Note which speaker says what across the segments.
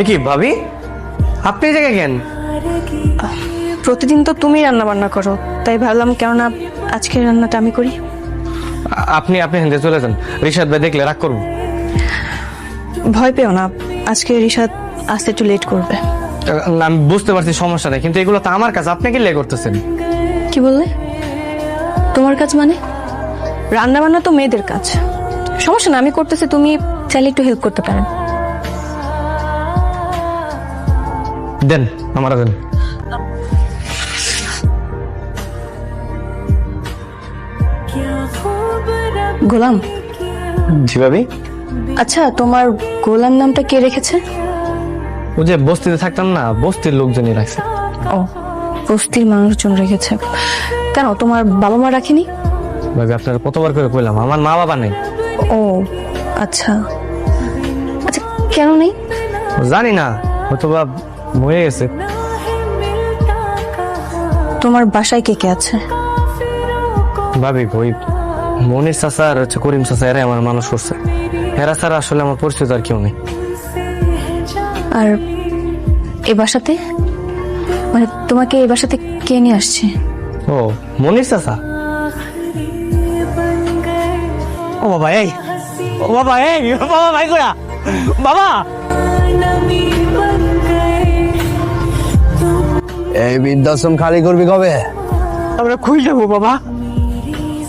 Speaker 1: কি ভাবি, আপনি এই জায়গায় কেন?
Speaker 2: প্রতিদিন তো তুমি রান্না বান্না করো, তাই ভাবলাম কেননা আজকের রান্নাটা আমি করি।
Speaker 1: আপনি হিন্দে চলে যান, রিশাদ ভাই দেখলে রাগ করবো।
Speaker 2: ভয় পেও না, আজকে রিশাদ আসতে একটু লেট করবে।
Speaker 1: আমি বুঝতে পারছি সমস্যা নেই, কিন্তু এগুলো তো আমার কাজ, আপনি কি লে করতেছেন?
Speaker 2: কি বললে? তোমার কাজ মানে? রান্না বান্না তো মেয়েদের কাজ, সমস্যা না, আমি করতেছি, তুমি চাইলে একটু হেল্প করতে পারেন।
Speaker 1: দেন, আমার দেন।
Speaker 2: গোলাম?
Speaker 1: জি ভাবি।
Speaker 2: আচ্ছা, তোমার গোলাম নামটা কে রেখেছে?
Speaker 1: ও যে বস্তিতে থাকতাম না, বস্তির লোকজনই রাখছে।
Speaker 2: ও, বস্তির মানুষজন রেখেছে। কেন, তোমার বাবা মা রাখেনি?
Speaker 1: ভাবি আপনার কতবার করে কইলাম, আমার মা বাবা নেই।
Speaker 2: ও আচ্ছা আচ্ছা, কেন নেই?
Speaker 1: জানি না, হয়তো বা মরে গেছে।
Speaker 2: তোমার বাসায় কে কে আছে?
Speaker 1: ভাবি ওই মনির চাচা আর হচ্ছে করিম চাচা, এরাই আমার মানুষ করছে। এরা ছাড়া আসলে আমার পরিচিত আর কেউ নেই।
Speaker 2: আর এ বাসাতে, মানে তোমাকে এই বাসাতে কে নিয়ে আসছে?
Speaker 1: ও মনির চাচা। ও বাবা এই, ও বাবা এই, বাবা ভাই গোড়া, বাবা।
Speaker 3: এই বৃদ্ধাশ্রম খালি করবি কবে?
Speaker 1: আমরা খুঁজ যাবো বাবা।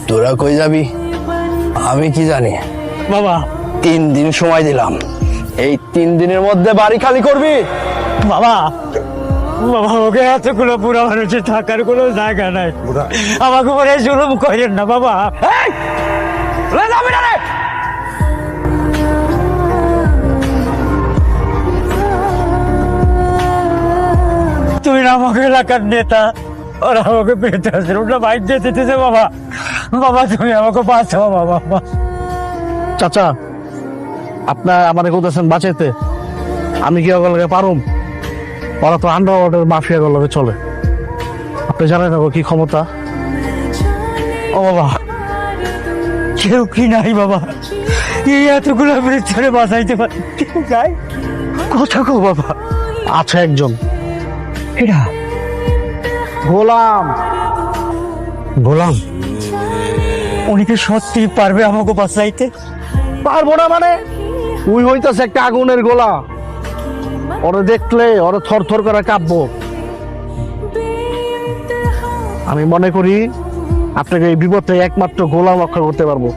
Speaker 3: তোরা কই যাবি আমি কি জানি।
Speaker 1: বাবা
Speaker 3: 3 দিন সময় দিলাম, এই 3 দিনের মধ্যে বাড়ি খালি করবি।
Speaker 1: বাবা, বাবা ওকে এতগুলো বুড়া মানুষের থাকার কোনো জায়গা নাই, আমাকে বলে জুলুম করেন না বাবা। তুমি না আমাকে এলাকার নেতা, ওরা আমাকে পেতে আসছে, ওটা বাইক দিয়ে দিতেছে বাবা। বাবা তুমি আমাকে বাঁচাও বাবা।
Speaker 4: চাচা, আপনার আমাদের কোথাছেন বাঁচাইতে, আমি কি ওগুলোকে পারুম? ওরা তো আন্ডারওয়ার্ল্ডের মাফিয়া গুলোকে চলে, আপনি জানেন না কি ক্ষমতা।
Speaker 1: ও বাবা, কেউ কি নাই বাবা, এই এতগুলো মৃত্যুরে বাঁচাইতে পারে কেউ নাই? কথা কো বাবা।
Speaker 4: আছে একজন,
Speaker 1: এরা
Speaker 4: গোলাম।
Speaker 1: গোলাম? উনি কি সত্যি পারবে আমাকে বাঁচাইতে?
Speaker 4: পারবো না মানে? উই হইতাছে একটা আগুনের গোলা, ওরে দেখলে ওরে থর থর করে কাঁপবো। আমি মনে করি আপনাকে এই বিপদে একমাত্র গোলাম রক্ষা করতে পারবো।